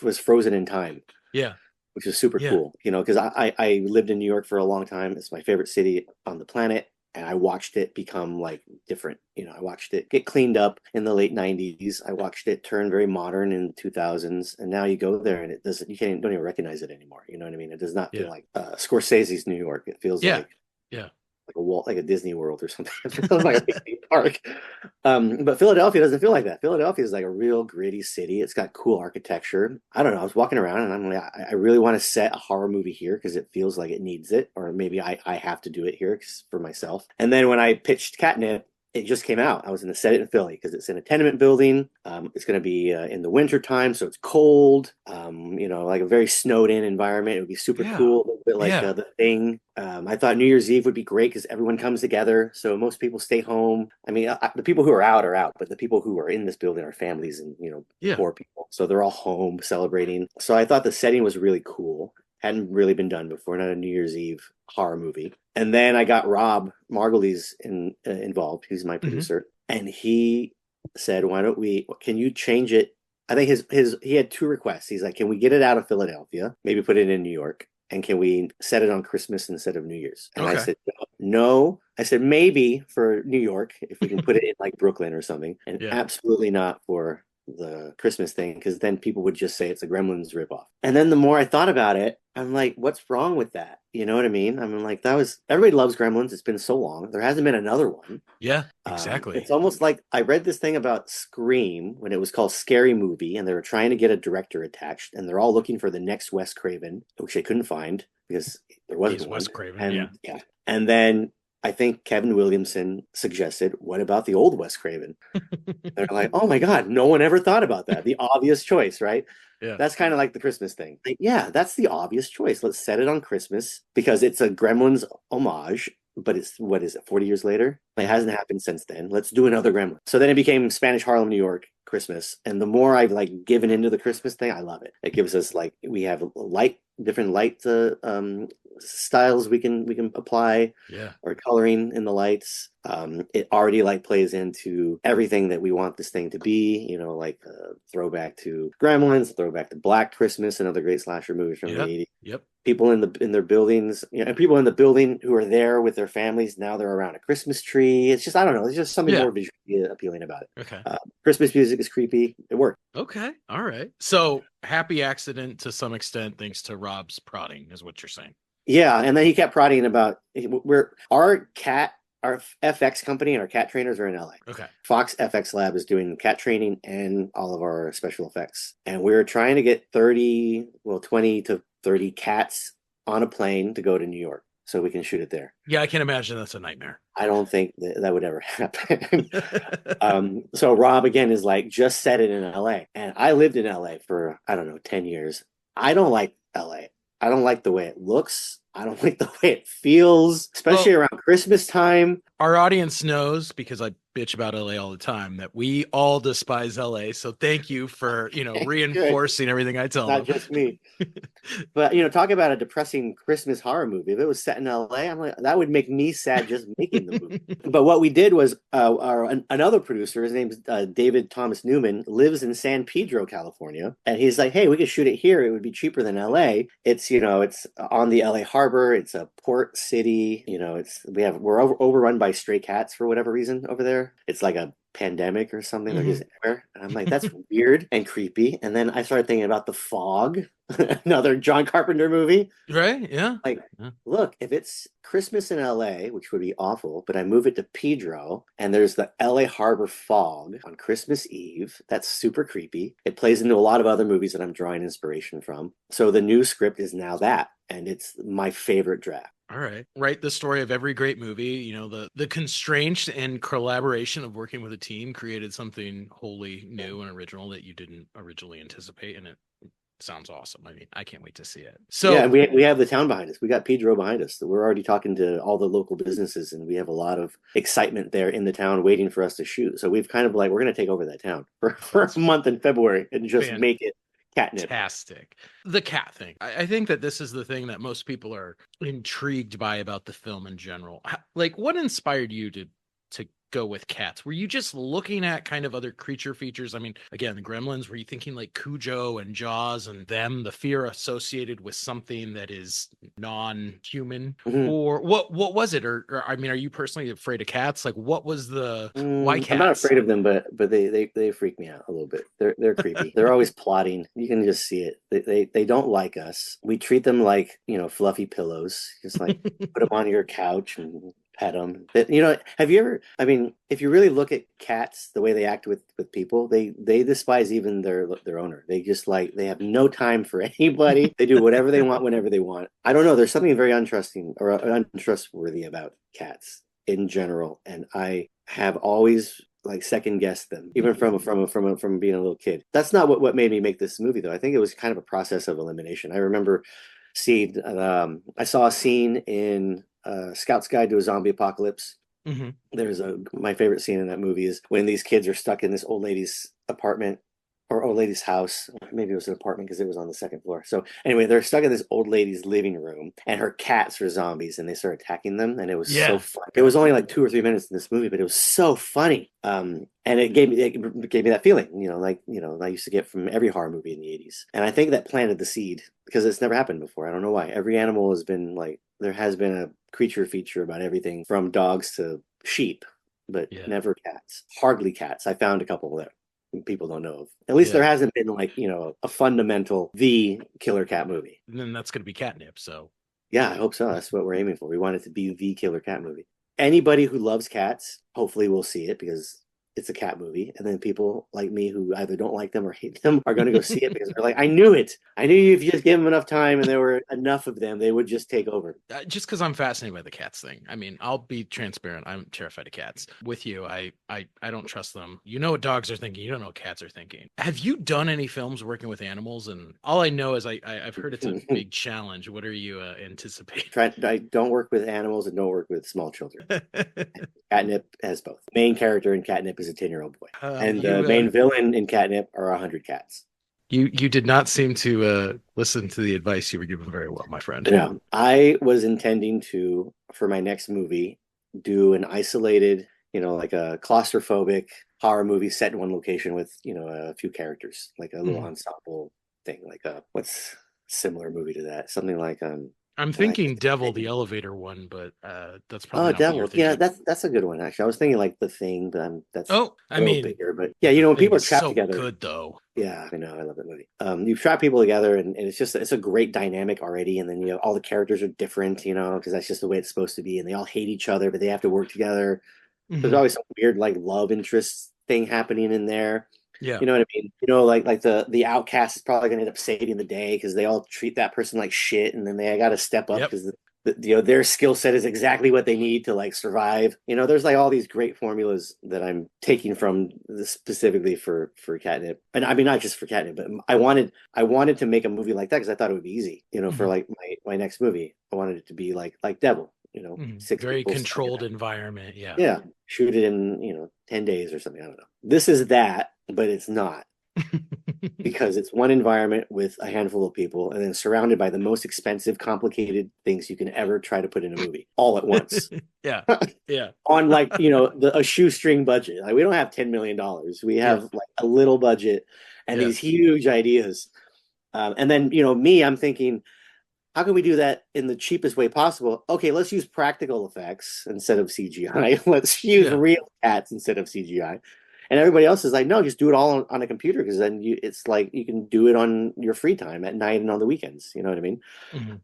was frozen in time. Yeah, which is super cool. Because I lived in New York for a long time. It's my favorite city on the planet, and I watched it become like different. I watched it get cleaned up in the late '90s. I watched it turn very modern in the 2000s, and now you go there and don't even recognize it anymore. You know what I mean? It does not feel like Scorsese's New York. It feels like a Disney World or something. It feels like a Disney park. But Philadelphia doesn't feel like that. Philadelphia is like a real gritty city. It's got cool architecture. I don't know. I was walking around and I'm like, I really want to set a horror movie here because it feels like it needs it, or maybe I have to do it here for myself. And then when I pitched CATnip, it just came out. I was going to set it in Philly because it's in a tenement building. It's going to be in the winter time, so it's cold. Like a very snowed in environment. It would be super Yeah. cool, a little bit like Yeah. The Thing. I thought New Year's Eve would be great because everyone comes together. So most people stay home. I mean, the people who are out, but the people who are in this building are families and, Yeah. poor people. So they're all home celebrating. So I thought the setting was really cool. Hadn't really been done before, not a New Year's Eve horror movie. And then I got Rob Margulies involved. He's my Hmm. producer, and he said, "Why don't we? Can you change it?" I think his he had two requests. He's like, "Can we get it out of Philadelphia? Maybe put it in New York, and can we set it on Christmas instead of New Year's?" And I Okay. said, "No." I said, "Maybe for New York, if we can put it in like Brooklyn or something, and Yeah. absolutely not for the Christmas thing, because then people would just say it's a Gremlins ripoff." And then the more I thought about it, I'm like, what's wrong with that? You know what I mean? I'm like, everybody loves Gremlins. It's been so long. There hasn't been another one. Yeah. Exactly. It's almost like I read this thing about Scream when it was called Scary Movie, and they were trying to get a director attached, and they're all looking for the next Wes Craven, which they couldn't find because there wasn't He's one. Wes Craven. And Yeah. yeah, and then I think Kevin Williamson suggested, "What about the old Wes Craven?" They're like, "Oh my God, no one ever thought about that. The obvious choice, right?" Yeah. That's kind of like the Christmas thing. Like, yeah, that's the obvious choice. Let's set it on Christmas because it's a Gremlins homage, but it's, what is it, 40 years later? It hasn't happened since then. Let's do another Gremlin. So then it became Spanish Harlem, New York Christmas. And the more I've like given into the Christmas thing, I love it. It gives us like, we have different light styles we can apply, Yeah. or coloring in the lights. It already like plays into everything that we want this thing to be, like throwback to Gremlins, throwback to Black Christmas, another great slasher movie from the Yep. 80s. Yep. People in their buildings, and people in the building who are there with their families, now they're around a Christmas tree. It's just, I don't know, there's just something Yeah. more visually appealing about it. Okay. Christmas music is creepy. It worked. Okay. All right. So happy accident to some extent, thanks to Rob's prodding, is what you're saying. Yeah, and then he kept prodding about our FX company and our cat trainers are in LA. Okay. Fox FX Lab is doing cat training and all of our special effects. And we're trying to get 20 to 30 cats on a plane to go to New York so we can shoot it there. Yeah, I can imagine that's a nightmare. I don't think that would ever happen. So Rob, again, is like, just set it in LA. And I lived in LA for, I don't know, 10 years. I don't like LA. I don't like the way it looks. I don't like the way it feels, especially around Christmas time. Our audience knows, because I bitch about LA all the time, that we all despise LA. So thank you for, reinforcing everything I tell Not them. just me. But, talk about a depressing Christmas horror movie. If it was set in LA, I'm like, that would make me sad just making the movie. But what we did was another producer, his name's David Thomas Newman, lives in San Pedro, California. And he's like, hey, we could shoot it here. It would be cheaper than LA. It's, it's on the LA harbor. It's a port city. We're overrun by stray cats for whatever reason over there. It's like a pandemic or something. They're just everywhere. And I'm like, that's weird and creepy. And then I started thinking about The Fog, another John Carpenter movie. Right? Yeah. Like, Yeah. look, if it's Christmas in LA, which would be awful, but I move it to Pedro and there's the LA Harbor fog on Christmas Eve, that's super creepy. It plays into a lot of other movies that I'm drawing inspiration from. So the new script is now that, and it's my favorite draft. All right. Write the story of every great movie. The constraints and collaboration of working with a team created something wholly new and original that you didn't originally anticipate. And it sounds awesome. I mean, I can't wait to see it. So yeah, we have the town behind us. We got Pedro behind us. We're already talking to all the local businesses, and we have a lot of excitement there in the town waiting for us to shoot. So we've kind of like, we're going to take over that town for a month in February and just make it CATnip. Fantastic. The cat thing. I think that this is the thing that most people are intrigued by about the film in general. Like, what inspired you to go with cats? Were you just looking at kind of other creature features? I mean, again, the Gremlins, were you thinking like Cujo and Jaws and them, the fear associated with something that is non-human? Or what was it? Or I mean, are you personally afraid of cats? Like, what was the why cats? I'm not afraid of them, but they freak me out a little bit. They're creepy. They're always plotting. You can just see it. They don't like us. We treat them like, fluffy pillows. Just like put them on your couch and pet them. Have you ever, I mean, if you really look at cats, the way they act with people, they despise even their owner. They just they have no time for anybody. They do whatever they want whenever they want. I don't know. There's something very untrusting or untrustworthy about cats. in general, and I have always like second guessed them, even from being a little kid. That's not what made me make this movie, though. I think it was kind of a process of elimination. I remember seeing, I saw a scene in Scout's Guide to a Zombie Apocalypse. Hmm. There's my favorite scene in that movie is when these kids are stuck in this old lady's apartment or old lady's house. Maybe it was an apartment because it was on the second floor. So anyway, they're stuck in this old lady's living room, and her cats are zombies, and they start attacking them. And it was so Yeah. fun. It was only like 2 or 3 minutes in this movie, but it was so funny. And it gave me that feeling, I used to get from every horror movie in the '80s. And I think that planted the seed because it's never happened before. I don't know why. Every animal has been like there has been a creature feature about everything from dogs to sheep, but Yeah. never cats. Hardly cats. I found a couple that people don't know of. At least Yeah. there hasn't been like, a fundamental the killer cat movie. And then that's going to be CATnip. So Yeah, I hope so. That's what we're aiming for. We want it to be the killer cat movie. Anybody who loves cats, hopefully will see it because it's a cat movie. And then people like me who either don't like them or hate them are going to go see it because they're like, I knew it. I knew if you just give them enough time and there were enough of them, they would just take over. just because I'm fascinated by the cats thing. I mean, I'll be transparent. I'm terrified of cats. With you, I don't trust them. You know what dogs are thinking. You don't know what cats are thinking. Have you done any films working with animals? And all I know is I've heard it's a big challenge. What are you anticipating? I don't work with animals and don't work with small children. CATnip has both. The main character in CATnip is a 10-year-old boy. And the main villain in CATnip are 100 cats. You did not seem to listen to the advice you were given very well, my friend. No, I was intending to, for my next movie, do an isolated, like a claustrophobic horror movie set in one location with, a few characters, like a little ensemble thing, like what's similar movie to that? Something like I'm thinking Devil, the elevator one, but that's probably Oh, not what you're Devil. Yeah, thinking. that's a good one actually. I was thinking like The Thing, but that's Oh, I a little mean, bigger. But yeah, The when Thing people are is trapped so together. good though. Yeah, I know. I love that movie. You trap people together, and it's a great dynamic already. And then all the characters are different, because that's just the way it's supposed to be. And they all hate each other, but they have to work together. There's Mhm. always some weird like love interest thing happening in there. Yeah. You know what I mean? Like the outcast is probably gonna end up saving the day because they all treat that person like shit, and then they got to step up Yep. because their skill set is exactly what they need to like survive. There's like all these great formulas that I'm taking from this specifically for CATnip, and I mean not just for CATnip, but I wanted to make a movie like that because I thought it would be easy. For Mhm. like my next movie, I wanted it to be like Devil. Six Very people stuck in controlled a environment. Yeah. yeah, shoot it in 10 days or something. I don't know. This is that, but it's not because it's one environment with a handful of people and then surrounded by the most expensive, complicated things you can ever try to put in a movie all at once Yeah. Yeah. on like a shoestring budget. Like we don't have $10 million. We Yeah. have like a little budget and Yeah. these huge ideas. And then me, I'm thinking, how can we do that in the cheapest way possible? Okay, let's use practical effects instead of CGI. Let's use Yeah. real cats instead of CGI. And everybody else is like, no, just do it all on a computer because then it's like you can do it on your free time at night and on the weekends. You know what I mean? Mhm.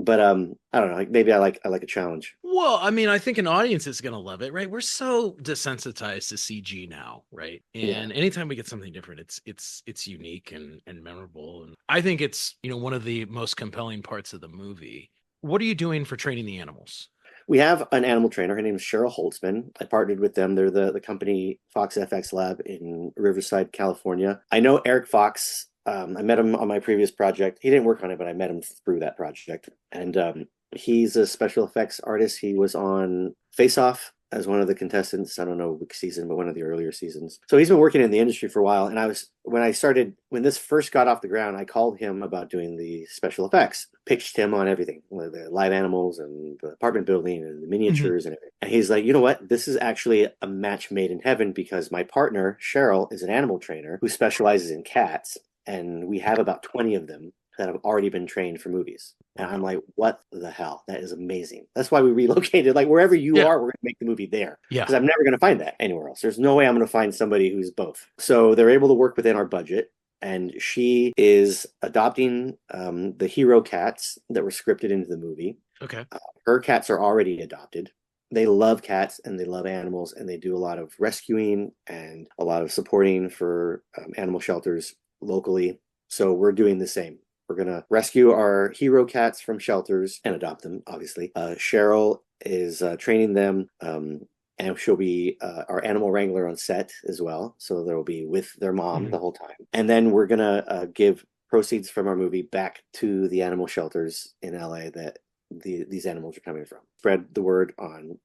But I don't know. Like maybe I like a challenge. Well, I mean, I think an audience is going to love it, right? We're so desensitized to CG now, right? Yeah. And anytime we get something different, it's unique and memorable. And I think it's, one of the most compelling parts of the movie. What are you doing for training the animals? We have an animal trainer. Her name is Cheryl Holtzman. I partnered with them. They're the company Fox FX Lab in Riverside, California. I know Eric Fox. I met him on my previous project. He didn't work on it, but I met him through that project. And he's a special effects artist. He was on Face Off as one of the contestants. I don't know which season, but one of the earlier seasons. So he's been working in the industry for a while. And when this first got off the ground, I called him about doing the special effects, pitched him on everything, the live animals and the apartment building and the miniatures and everything. And he's like, you know what? This is actually a match made in heaven because my partner, Cheryl, is an animal trainer who specializes in cats. And we have about 20 of them that have already been trained for movies. And I'm like, what the hell? That is amazing. That's why we relocated. Like wherever you Yeah. are, we're going to make the movie there. Yeah. Because I'm never going to find that anywhere else. There's no way I'm going to find somebody who's both. So they're able to work within our budget. And she is adopting the hero cats that were scripted into the movie. Okay. Her cats are already adopted. They love cats and they love animals. And they do a lot of rescuing and a lot of supporting for animal shelters locally. So we're doing the same. We're gonna rescue our hero cats from shelters and adopt them, obviously. Cheryl is training them. And she'll be our animal wrangler on set as well. So they'll be with their mom the whole time. And then we're going to give proceeds from our movie back to the animal shelters in LA that these animals are coming from. Spread the word on,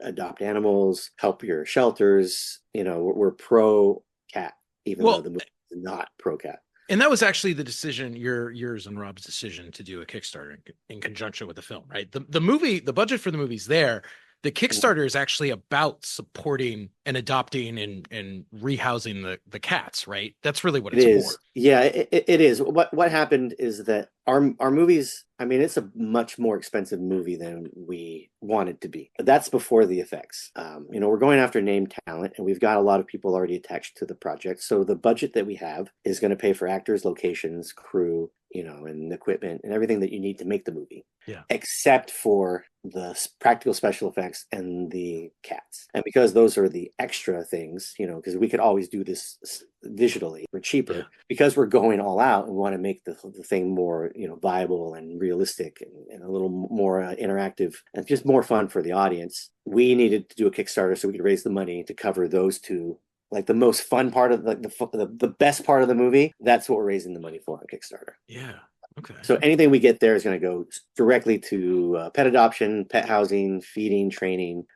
adopt animals, help your shelters. We're pro cat, even though the movie is not pro cat. And that was actually the decision, yours and Rob's decision to do a Kickstarter in conjunction with the film, right? The movie, the budget for the movie's there. The Kickstarter is actually about supporting and adopting and rehousing the cats, right? That's really what it's for. Yeah, it is. What happened is that our movies, I mean, it's a much more expensive movie than we wanted to be. But that's before the effects. We're going after name talent, and we've got a lot of people already attached to the project. So the budget that we have is going to pay for actors, locations, crew, and equipment and everything that you need to make the movie. Yeah. Except for the practical special effects and the cats. And because those are the extra things, because we could always do this digitally for cheaper, because we're going all out and want to make the thing more, viable and realistic and a little more interactive and just more fun for the audience. We needed to do a Kickstarter so we could raise the money to cover those two. Like the most fun part of the best part of the movie, that's what we're raising the money for on Kickstarter. Yeah. Okay. So anything we get there is going to go directly to pet adoption, pet housing, feeding, training,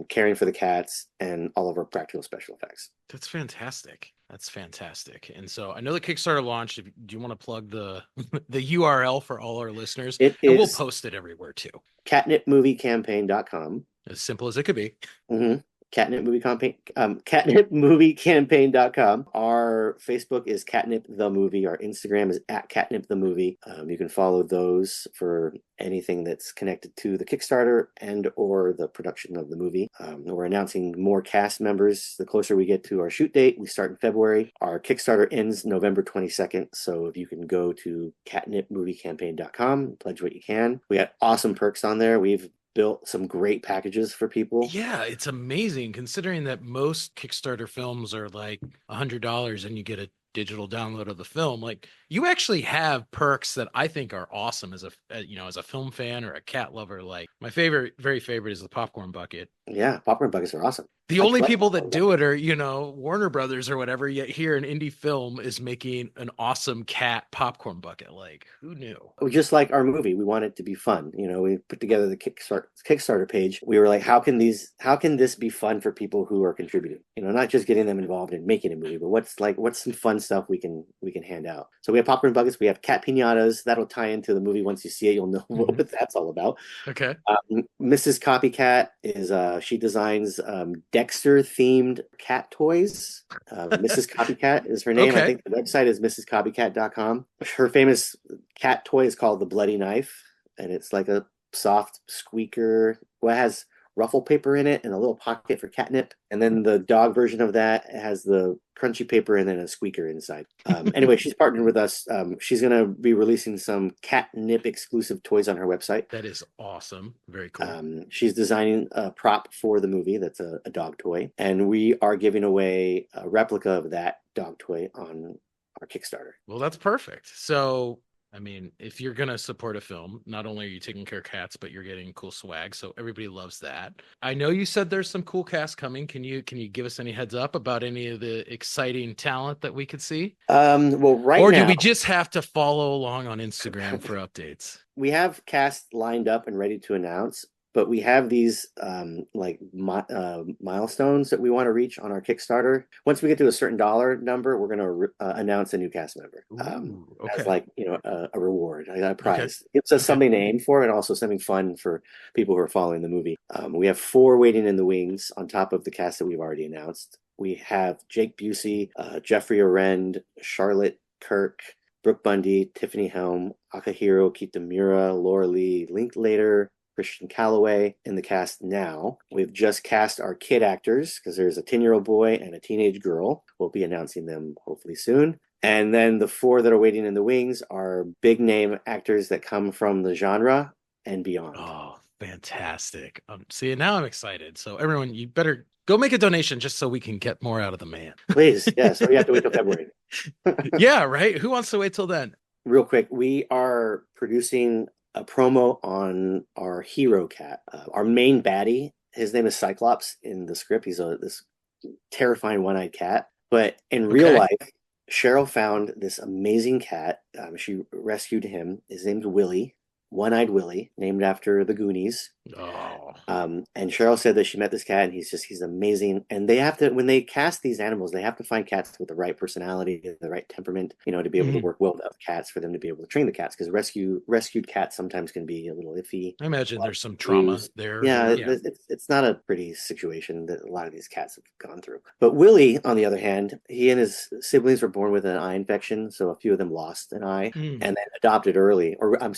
caring for the cats, and all of our practical special effects. That's fantastic. That's fantastic. And so I know the Kickstarter launched. Do you want to plug the URL for all our listeners? We'll post it everywhere too. CATnipmoviecampaign.com. As simple as it could be. Mm-hmm. CATnip movie campaign, CATnipmoviecampaign.com. Our Facebook is CATnip the movie. Our Instagram is @CATnip the movie. You can follow those for anything that's connected to the Kickstarter and or the production of the movie. We're announcing more cast members the closer we get to our shoot date. We start in February. Our Kickstarter ends November 22nd. So if you can go to CATnipmoviecampaign.com, pledge what you can. We got awesome perks on there. We've built some great packages for people. Yeah, it's amazing considering that most Kickstarter films are like $100 and you get a digital download of the film. Like, you actually have perks that I think are awesome as a film fan or a cat lover. Like, my very favorite is the popcorn bucket. Yeah, popcorn buckets are awesome. The only people that do it are, Warner Brothers or whatever, yet here an indie film is making an awesome cat popcorn bucket. Like, who knew? Just like our movie, we want it to be fun. We put together the Kickstarter page. We were like, how can this be fun for people who are contributing? Not just getting them involved in making a movie, but what's some fun stuff we can hand out. So we have popcorn buckets, we have cat piñatas. That'll tie into the movie. Once you see it, you'll know what that's all about. Okay. Mrs. Copycat is she designs Dexter themed cat toys. Mrs. Copycat is her name. Okay. I think the website is mrscopycat.com. Her famous cat toy is called the Bloody Knife, and it's like a soft squeaker. Well, it has ruffle paper in it and a little pocket for catnip. And then the dog version of that has the crunchy paper and then a squeaker inside. Anyway, she's partnered with us. She's going to be releasing some CATnip exclusive toys on her website. That is awesome. Very cool. She's designing a prop for the movie that's a dog toy. And we are giving away a replica of that dog toy on our Kickstarter. Well, that's perfect. So, I mean, if you're going to support a film, not only are you taking care of cats, but you're getting cool swag. So everybody loves that. I know you said there's some cool cast coming. Can you give us any heads up about any of the exciting talent that we could see? Well, right or now, do we just have to follow along on Instagram for updates? We have cast lined up and ready to announce, but we have these milestones that we want to reach on our Kickstarter. Once we get to a certain dollar number, we're going to announce a new cast member as a reward, a prize. Okay. It's something to aim for and also something fun for people who are following the movie. We have 4 waiting in the wings on top of the cast that we've already announced. We have Jake Busey, Jeffrey Arend, Charlotte Kirk, Brooke Bundy, Tiffany Helm, Akihiro Kitamura, Laura Lee Linklater, Christian Calloway in the cast now. We've just cast our kid actors because there's a 10-year-old boy and a teenage girl. We'll be announcing them hopefully soon. And then the 4 that are waiting in the wings are big name actors that come from the genre and beyond. Oh, fantastic. See, now I'm excited. So everyone, you better go make a donation just so we can get more out of the man. Please. Yeah. So you have to wait till February. Yeah, right. Who wants to wait till then? real quick, we are producing a promo on our hero cat, our main baddie. His name is Cyclops in the script. He's this terrifying one-eyed cat. But in real life, Cheryl found this amazing cat. She rescued him. His name's Willie, One-Eyed Willie, named after the Goonies. Oh. And Cheryl said that she met this cat and he's amazing. And they have to, when they cast these animals, they have to find cats with the right personality, the right temperament, to be able to work well with other cats, for them to be able to train the cats. Because rescued cats sometimes can be a little iffy. I imagine there's some trauma there. Yeah, it's not a pretty situation that a lot of these cats have gone through. But Willie, on the other hand, he and his siblings were born with an eye infection. So a few of them lost an eye and then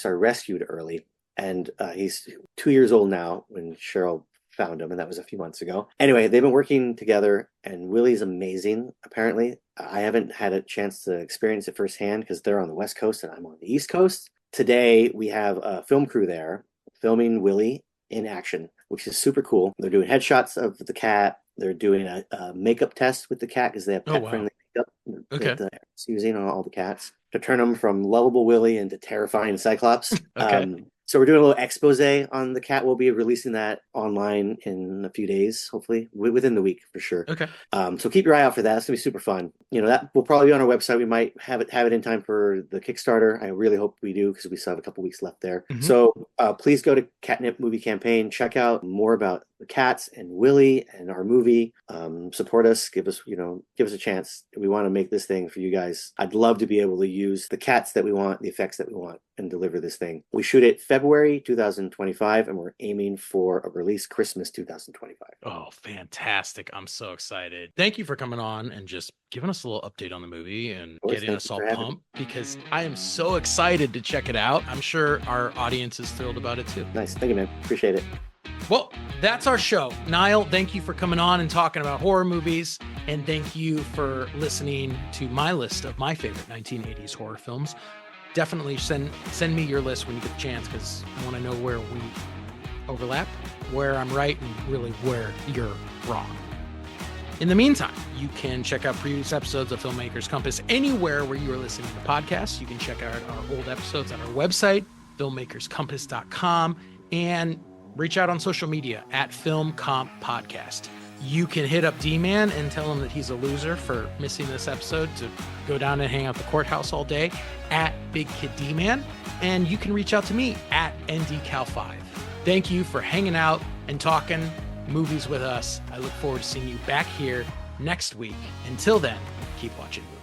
rescued early. And he's 2 years old now when Cheryl found him, and that was a few months ago. Anyway, they've been working together, and Willie's amazing, apparently. I haven't had a chance to experience it firsthand because they're on the West Coast and I'm on the East Coast. Today, we have a film crew there filming Willie in action, which is super cool. They're doing headshots of the cat. They're doing a makeup test with the cat because they have pet-friendly makeup that they're using on all the cats to turn them from lovable Willie into terrifying Cyclops. So we're doing a little expose on the cat. We'll be releasing that online in a few days, hopefully within the week for sure. So keep your eye out for that. It's gonna be super fun. That will probably be on our website. We might have it in time for the Kickstarter. I really hope we do because we still have a couple weeks left there. So please go to CATnip Movie Campaign. Check out more about the cats and Willie and our movie. Support us. Give us a chance. We want to make this thing for you guys. I'd love to be able to use the cats that we want, the effects that we want, and deliver this thing. We shoot it February 2025, and we're aiming for a release Christmas 2025. Oh, fantastic. I'm so excited. Thank you for coming on and just giving us a little update on the movie and getting us all pumped, because I am so excited to check it out. I'm sure our audience is thrilled about it too. Nice. Thank you, man. Appreciate it. Well, that's our show. Nyle, thank you for coming on and talking about horror movies. And thank you for listening to my list of my favorite 1980s horror films. Definitely send me your list when you get a chance, because I want to know where we overlap, where I'm right, and really where you're wrong. In the meantime, you can check out previous episodes of Filmmakers Compass anywhere where you are listening to podcasts. You can check out our old episodes on our website, filmmakerscompass.com, and reach out on social media at Film Comp Podcast. You can hit up D-Man and tell him that he's a loser for missing this episode, to go down and hang out the courthouse all day at Big Kid D-Man. And you can reach out to me at NDCal5. Thank you for hanging out and talking movies with us. I look forward to seeing you back here next week. Until then, keep watching movies.